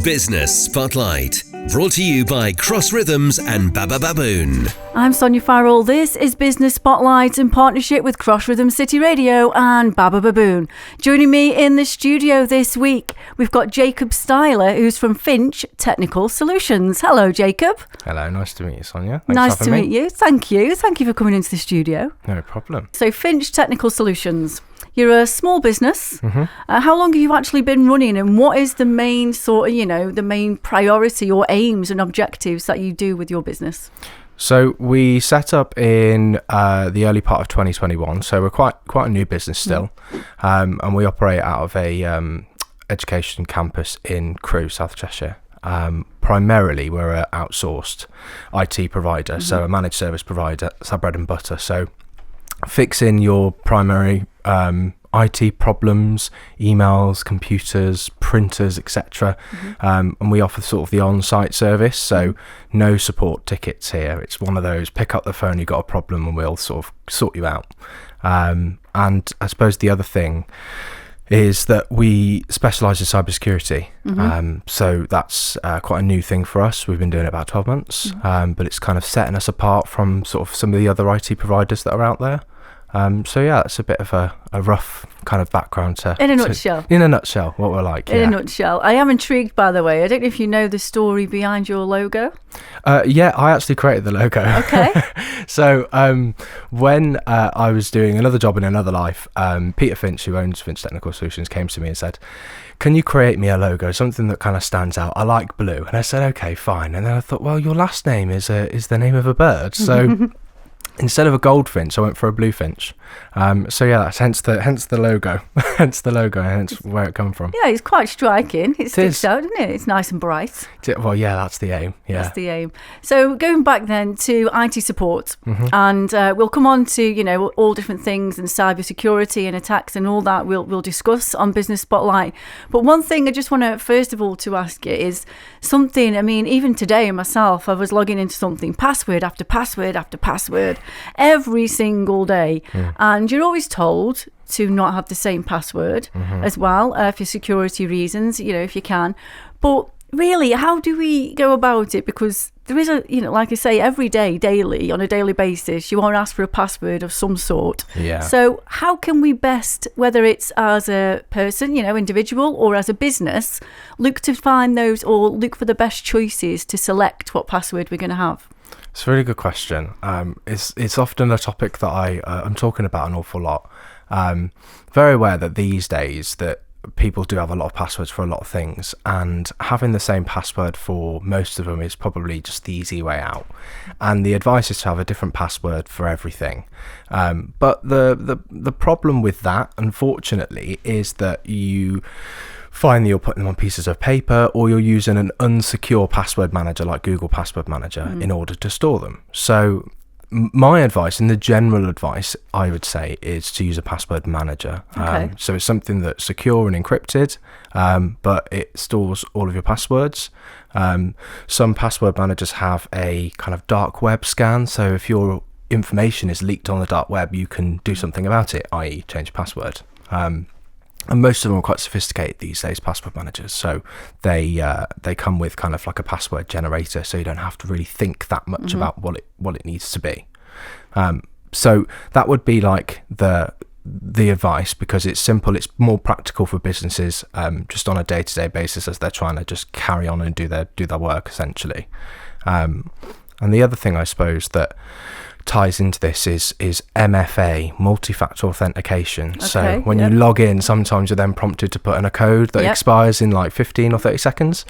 Business Spotlight, brought to you by Cross Rhythms and Baba Baboon. I'm Sonya Farrell. This is Business Spotlight in partnership with Cross Rhythms City Radio and Baba Baboon. Joining me in the studio this week, we've got Jacob Styler, who's from Finch Technical Solutions. Hello, Jacob. Hello, nice to meet you, Sonya. Nice to meet you. Thank you. Thank you for coming into the studio. No problem. So, Finch Technical Solutions. You're a small business. Mm-hmm. How long have you actually been running, and what is the main sort of, the main priority or aims and objectives that you do with your business? So we set up in the early part of 2021. So we're quite a new business still, and we operate out of a education campus in Crewe, South Cheshire. Primarily, we're an outsourced IT provider, so a managed service provider. That's our bread and butter. So fixing your primary IT problems, emails, computers, printers, etc. And we offer sort of the on-site service, so no support tickets here. It's one of those, pick up the phone, you've got a problem and we'll sort of sort you out. And I suppose the other thing is that we specialise in cybersecurity. So that's quite a new thing for us. We've been doing it about 12 months, but it's kind of setting us apart from sort of some of the other IT providers that are out there. So yeah, that's a bit of a rough kind of background to... In a nutshell, what we're like. In a nutshell. I am intrigued, by the way. I don't know if you know the story behind your logo. Yeah, I actually created the logo. Okay. So when I was doing another job in another life, Peter Finch, who owns Finch Technical Solutions, came to me and said, can you create me a logo, something that kind of stands out? I like blue. And I said, okay, fine. And then I thought, well, your last name is the name of a bird. So... instead of a goldfinch, I went for a bluefinch. So yeah, that's hence the logo, hence where it come from. Yeah, it's quite striking. It sticks out, doesn't it? It's nice and bright. Well, yeah, that's the aim. Yeah, that's the aim. So going back then to IT support, and we'll come on to all different things and cybersecurity and attacks and all that. We'll discuss on Business Spotlight. But one thing I just want to first of all to ask you is something. I mean, even today myself, I was logging into something, password after password after password, every single day, and you're always told to not have the same password as well for security reasons, if you can. But really, how do we go about it? Because there is like I say, every day, daily, on a daily basis, you want to ask for a password of some sort. Yeah. So how can we best, whether it's as a person, individual, or as a business, look to find those or look for the best choices to select what password we're going to have? It's a really good question. It's often a topic that I'm talking about an awful lot. Very aware that these days that people do have a lot of passwords for a lot of things, and having the same password for most of them is probably just the easy way out. And the advice is to have a different password for everything. But the problem with that, unfortunately, is that you find that you're putting them on pieces of paper, or you're using an unsecure password manager like Google Password Manager in order to store them. So my advice, and the general advice I would say, is to use a password manager. Okay. So it's something that's secure and encrypted, but it stores all of your passwords. Some password managers have a kind of dark web scan, so if your information is leaked on the dark web, you can do something about it, i.e. change your password. And most of them are quite sophisticated these days, password managers. So they come with kind of like a password generator, so you don't have to really think that much about what it needs to be. So that would be like the advice, because it's simple, it's more practical for businesses, just on a day-to-day basis as they're trying to just carry on and do their work essentially. And the other thing I suppose that ties into this is MFA, multi-factor authentication. Okay, so when you log in, sometimes you're then prompted to put in a code that expires in like 15 or 30 seconds.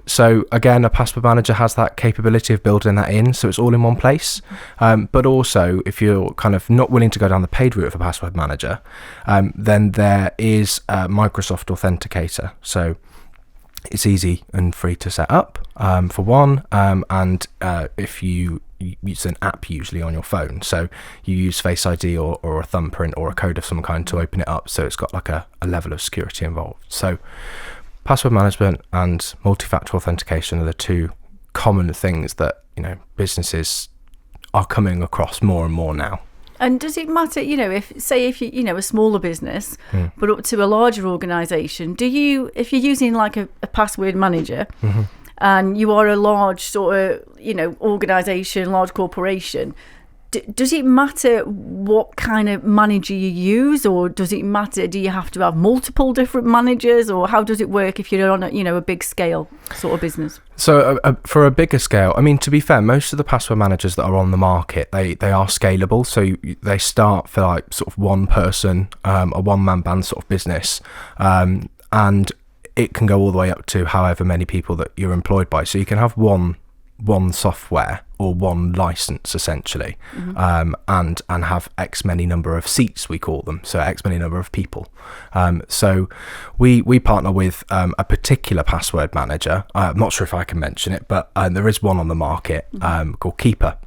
So again, a password manager has that capability of building that in, so it's all in one place. But also, if you're kind of not willing to go down the paid route of a password manager, then there is a Microsoft Authenticator. So it's easy and free to set up, for one, and if you use an app usually on your phone, so you use Face ID or a thumbprint or a code of some kind to open it up, so it's got like a level of security involved. So password management and multi-factor authentication are the two common things that businesses are coming across more and more now. And does it matter, if you a smaller business, but up to a larger organisation, if you're using like a password manager, and you are a large sort of, organisation, large corporation, does it matter what kind of manager you use, or does it matter, do you have to have multiple different managers, or how does it work if you're on a big scale sort of business? So for a bigger scale, I mean, to be fair, most of the password managers that are on the market, they are scalable. So they start for like sort of one person, a one-man band sort of business, and it can go all the way up to however many people that you're employed by. So you can have one software or one license essentially, and have X many number of seats, we call them, so X many number of people. So we partner with a particular password manager. I'm not sure if I can mention it, but there is one on the market called Keeper.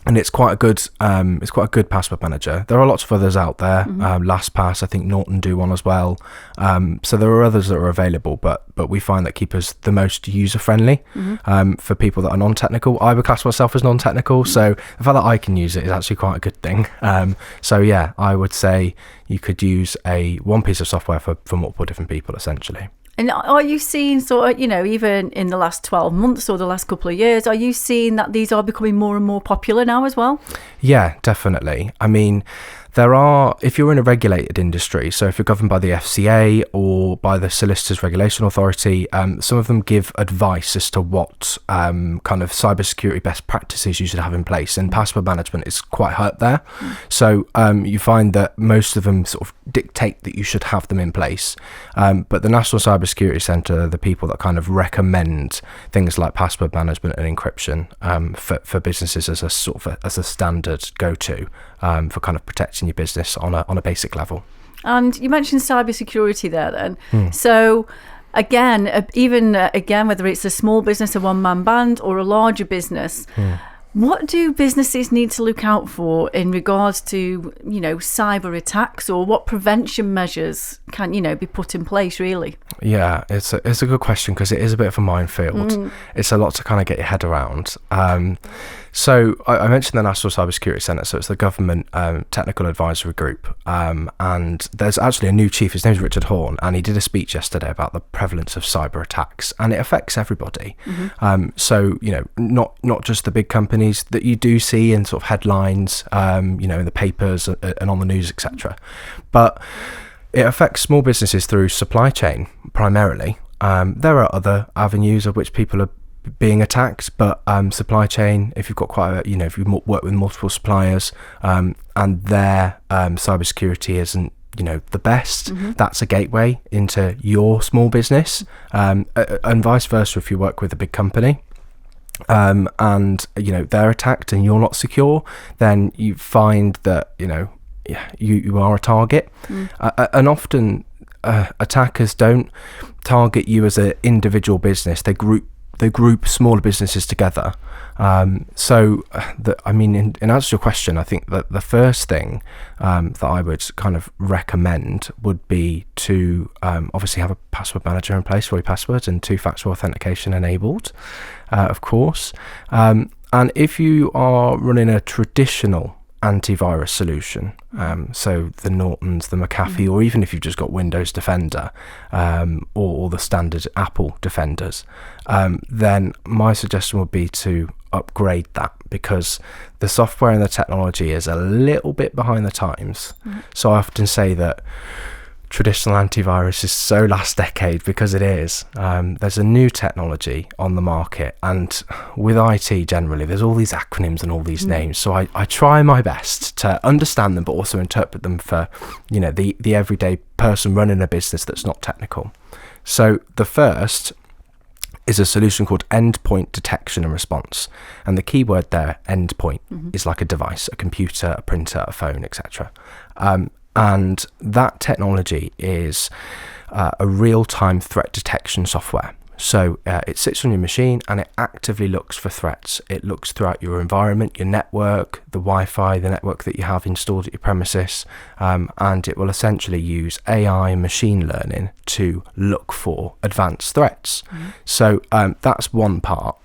And it's quite a good password manager. There are lots of others out there. LastPass, I think Norton do one as well. So there are others that are available, but we find that Keeper's the most user friendly for people that are non-technical. I would class myself as non-technical, so the fact that I can use it is actually quite a good thing. So yeah, I would say you could use one piece of software for multiple different people essentially. And are you seeing sort of, even in the last 12 months or the last couple of years, are you seeing that these are becoming more and more popular now as well? Yeah, definitely. I mean, if you're in a regulated industry, so if you're governed by the FCA or by the Solicitors Regulation Authority, some of them give advice as to what kind of cybersecurity best practices you should have in place, and password management is quite hurt there. So you find that most of them sort of dictate that you should have them in place, but the National Cybersecurity Centre are the people that kind of recommend things like password management and encryption for businesses as a standard go-to for kind of protecting your business on a basic level. And you mentioned cybersecurity there then. So again, whether it's a small business, a one-man band, or a larger business, what do businesses need to look out for in regards to, cyber attacks, or what prevention measures can, be put in place really? Yeah, it's a good question, because it is a bit of a minefield. It's a lot to kind of get your head around. So I mentioned the National Cybersecurity Centre, so it's the government technical advisory group, and there's actually a new chief. His name's Richard Horn, and he did a speech yesterday about the prevalence of cyber attacks, and it affects everybody. So not just the big companies that you do see in sort of headlines, in the papers and on the news, etc. But it affects small businesses through supply chain primarily. There are other avenues of which people are being attacked, but supply chain, if you've got if you work with multiple suppliers, and their cybersecurity isn't the best, that's a gateway into your small business, and vice versa if you work with a big company, and they're attacked and you're not secure, then you find that you are a target. And often attackers don't target you as an individual business. They group smaller businesses together. In answer to your question, I think that the first thing that I would kind of recommend would be to obviously have a password manager in place for your passwords and two-factor authentication enabled, of course. And if you are running a traditional antivirus solution, so the Nortons, the McAfee, or even if you've just got Windows Defender, or the standard Apple Defenders, then my suggestion would be to upgrade that, because the software and the technology is a little bit behind the times. So I often say that traditional antivirus is so last decade, because it is. There's a new technology on the market, and with IT generally, there's all these acronyms and all these names. So I try my best to understand them, but also interpret them for the everyday person running a business that's not technical. So the first is a solution called endpoint detection and response, and the keyword there, endpoint, is like a device, a computer, a printer, a phone, etc. And that technology is a real-time threat detection software. So it sits on your machine and it actively looks for threats. It looks throughout your environment, your network, the Wi-Fi, the network that you have installed at your premises, and it will essentially use AI and machine learning to look for advanced threats. So that's one part.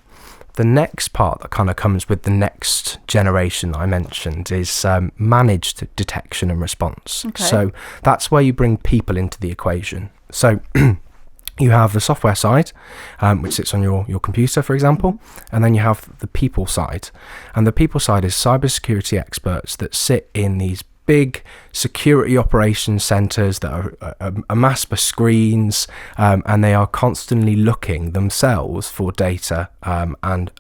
the next part that kind of comes with the next generation I mentioned is managed detection and response. Okay. So that's where you bring people into the equation. So you have the software side, which sits on your computer, for example, and then you have the people side. And the people side is cybersecurity experts that sit in these big security operations centers that are amassed by screens, and they are constantly looking themselves for data and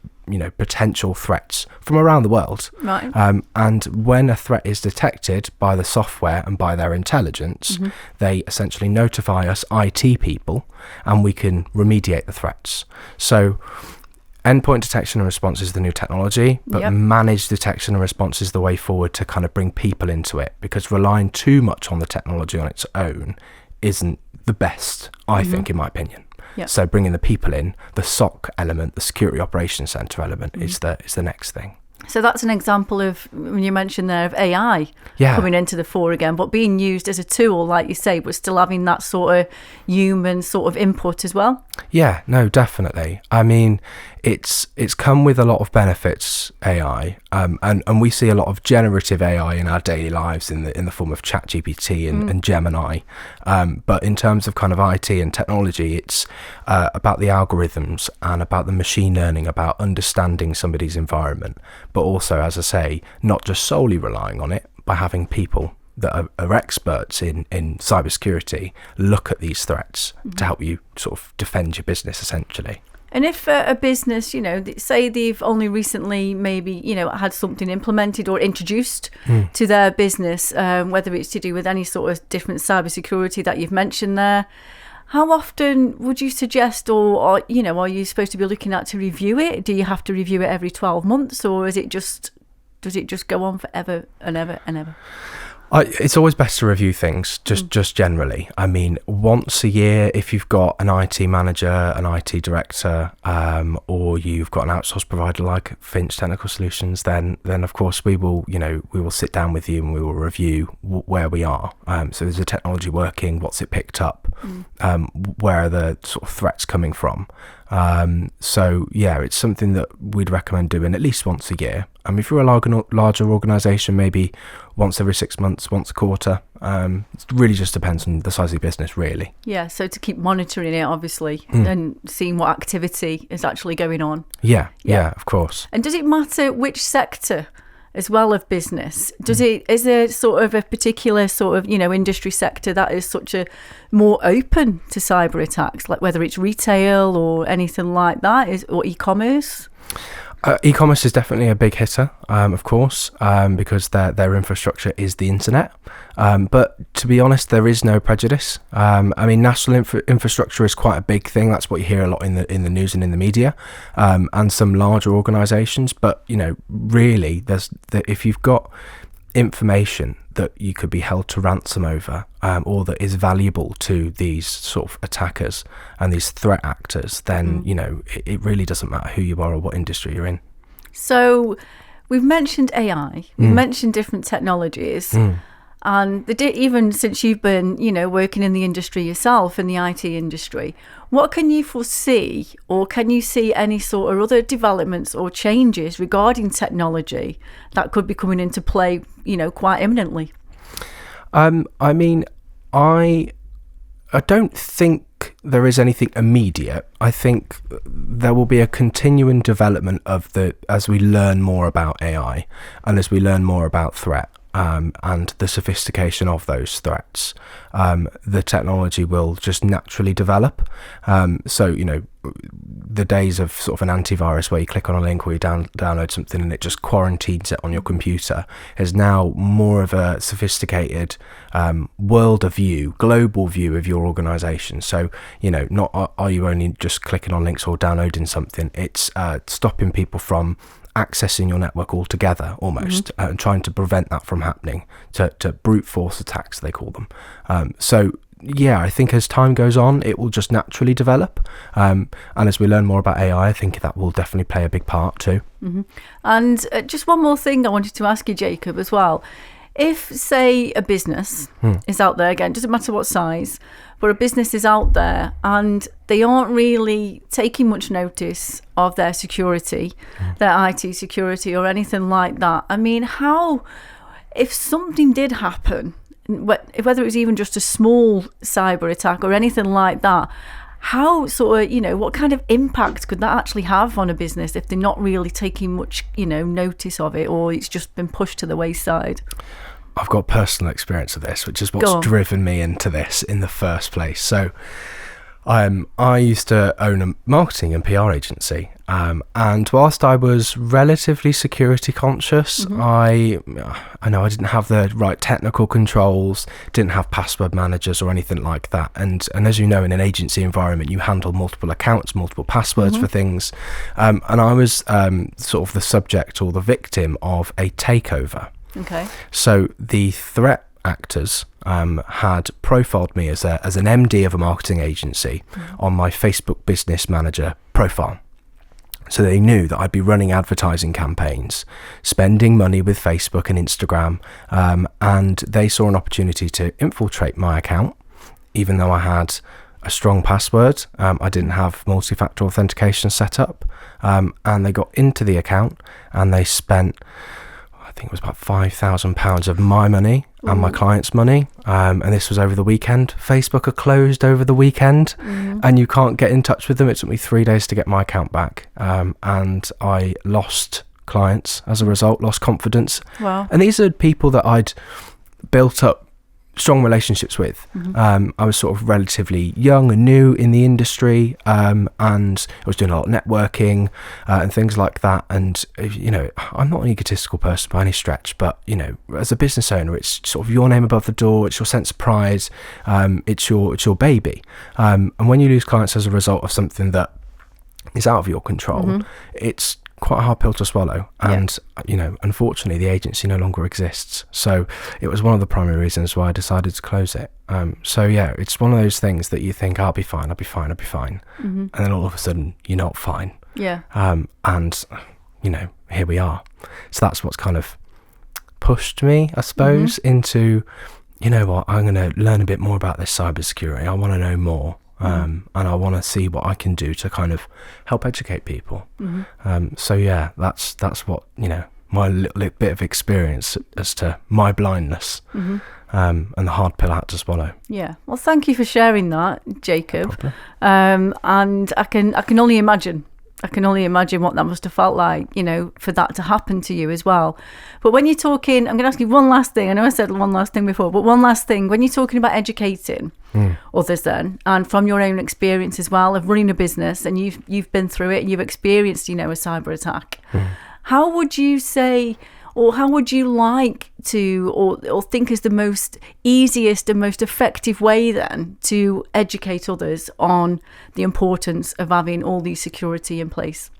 potential threats from around the world. Right. And when a threat is detected by the software and by their intelligence, they essentially notify us IT people, and we can remediate the threats. So endpoint detection and response is the new technology, but managed detection and response is the way forward to kind of bring people into it, because relying too much on the technology on its own isn't the best, I think, in my opinion. Yep. So bringing the people in, the SOC element, the security operations center element is the next thing. So that's an example of, when you mentioned there, of AI coming into the fore again, but being used as a tool, like you say, but still having that sort of human sort of input as well. Yeah, no, definitely. I mean, it's come with a lot of benefits, AI, and we see a lot of generative AI in our daily lives in the form of ChatGPT and Gemini. But in terms of kind of IT and technology, it's about the algorithms and about the machine learning, about understanding somebody's environment, but also, as I say, not just solely relying on it, by having people that are experts in cybersecurity look at these threats to help you sort of defend your business, essentially. And if a business, say they've only recently maybe, had something implemented or introduced to their business, whether it's to do with any sort of different cybersecurity that you've mentioned there, how often would you suggest, or are you supposed to be looking at to review it? Do you have to review it every 12 months, or does it just go on forever and ever and ever? It's always best to review things, just generally. I mean, once a year, if you've got an IT manager, an IT director, or you've got an outsourced provider like Finch Technical Solutions, then of course we will sit down with you and we will review where we are. So is the technology working? What's it picked up? Where are the sort of threats coming from? So yeah, it's something that we'd recommend doing at least once a year. If you're a larger organisation, maybe once every 6 months, once a quarter. It really just depends on the size of your business, really. Yeah, so to keep monitoring it, obviously, and seeing what activity is actually going on. Yeah, of course. And does it matter which sector as well of business? Is there sort of a particular sort of, industry sector that is such a more open to cyber attacks, like whether it's retail or anything like that, or e-commerce? E-commerce is definitely a big hitter, of course, because their infrastructure is the internet. But to be honest, there is no prejudice. National infrastructure is quite a big thing. That's what you hear a lot in the news and in the media, and some larger organisations. But really, if you've got information that you could be held to ransom over, or that is valuable to these sort of attackers and these threat actors, then it really doesn't matter who you are or what industry you're in. So we've mentioned AI, we've mentioned different technologies, and even since you've been working in the industry yourself, in the IT industry, what can you foresee, or can you see any sort of other developments or changes regarding technology that could be coming into play quite imminently? I don't think there is anything immediate. I think there will be a continuing development as we learn more about AI and as we learn more about threat. And the sophistication of those threats, the technology will just naturally develop. So the days of sort of an antivirus where you click on a link or you download something and it just quarantines it on your computer is now more of a sophisticated global view of your organization. So not are you only just clicking on links or downloading something, it's stopping people from accessing your network altogether, almost, and trying to prevent that from happening, to brute force attacks, they call them. I think as time goes on, it will just naturally develop, and as we learn more about AI, I think that will definitely play a big part too. And just one more thing I wanted to ask you, Jacob, as well. If, say, a business is out there, again, doesn't matter what size, but a business is out there and they aren't really taking much notice of their security, their IT security or anything like that. I mean, how, if something did happen, whether it was even just a small cyber attack or anything like that, how sort of, what kind of impact could that actually have on a business if they're not really taking much, notice of it, or it's just been pushed to the wayside? I've got personal experience of this, which is what's driven me into this in the first place. So I used to own a marketing and PR agency, and whilst I was relatively security conscious, I know I didn't have the right technical controls, didn't have password managers or anything like that. And as you know, in an agency environment, you handle multiple accounts, multiple passwords for things. And I was sort of the subject or the victim of a takeover. Okay. So the threat actors had profiled me as an MD of a marketing agency on my Facebook Business Manager profile. So they knew that I'd be running advertising campaigns, spending money with Facebook and Instagram, and they saw an opportunity to infiltrate my account, even though I had a strong password. I didn't have multi-factor authentication set up, and they got into the account and they spent, I think it was about £5,000 of my money and my client's money, and this was over the weekend. Facebook are closed over the weekend, and you can't get in touch with them. It took me 3 days to get my account back, and I lost clients as a result, lost confidence. Wow. And these are people that I'd built up strong relationships with. I was sort of relatively young and new in the industry, and I was doing a lot of networking and things like that. And I'm not an egotistical person by any stretch, but as a business owner, it's sort of your name above the door. It's your sense of pride. It's your baby. And when you lose clients as a result of something that is out of your control, it's quite a hard pill to swallow, and unfortunately the agency no longer exists, so it was one of the primary reasons why I decided to close it. It's one of those things that you think, I'll be fine, and then all of a sudden you're not fine. And here we are. So that's what's kind of pushed me, I suppose, into, I'm going to learn a bit more about this cybersecurity. I want to know more. And I want to see what I can do to kind of help educate people. That's what, my little bit of experience as to my blindness, and the hard pill I had to swallow. Yeah. Well, thank you for sharing that, Jacob. And I can only imagine. I can only imagine what that must have felt like, for that to happen to you as well. But when you're talking, I'm going to ask you one last thing. I know I said one last thing before, but one last thing. When you're talking about educating others then, and from your own experience as well of running a business, and you've been through it and you've experienced, a cyber attack, how would you say, or how would you like to, or think is the most easiest and most effective way then to educate others on the importance of having all these security in place?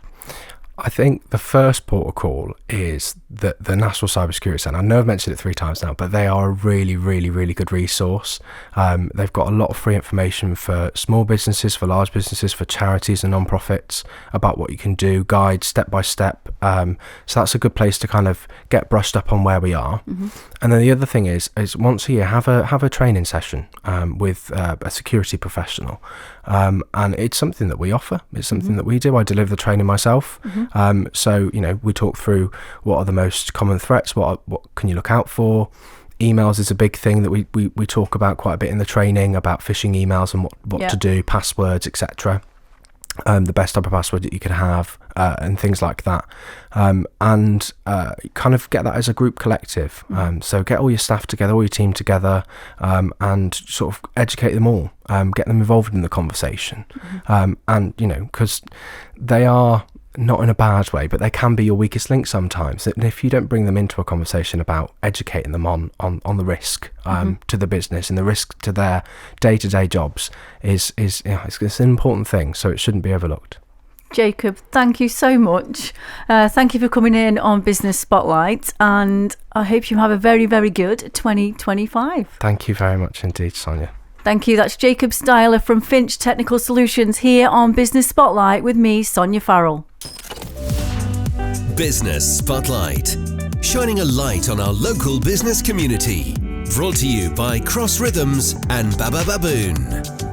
I think the first port of call is the National Cybersecurity Centre. I know I've mentioned it 3 times now, but they are a really, really, really good resource. They've got a lot of free information for small businesses, for large businesses, for charities and non-profits about what you can do, guides step by step. So that's a good place to kind of get brushed up on where we are. And then the other thing is once a year have a training session with a security professional. And it's something that we offer. It's something that we do. I deliver the training myself. So, we talk through what are the most common threats, what can you look out for. Emails is a big thing that we talk about quite a bit in the training, about phishing emails and what to do, passwords, etc. The best type of password that you can have, and things like that, and kind of get that as a group collective. So get all your staff together, all your team together, and sort of educate them all, get them involved in the conversation, and because they are not in a bad way, but they can be your weakest link sometimes. And if you don't bring them into a conversation about educating them on the risk to the business and the risk to their day-to-day jobs, it's an important thing, so it shouldn't be overlooked. Jacob, thank you so much. Thank you for coming in on Business Spotlight, and I hope you have a very, very good 2025. Thank you very much indeed, Sonya. Thank you. That's Jacob Styler from Finch Technical Solutions here on Business Spotlight with me, Sonya Farrell. Business Spotlight, shining a light on our local business community. Brought to you by Cross Rhythms and Baba Baboon.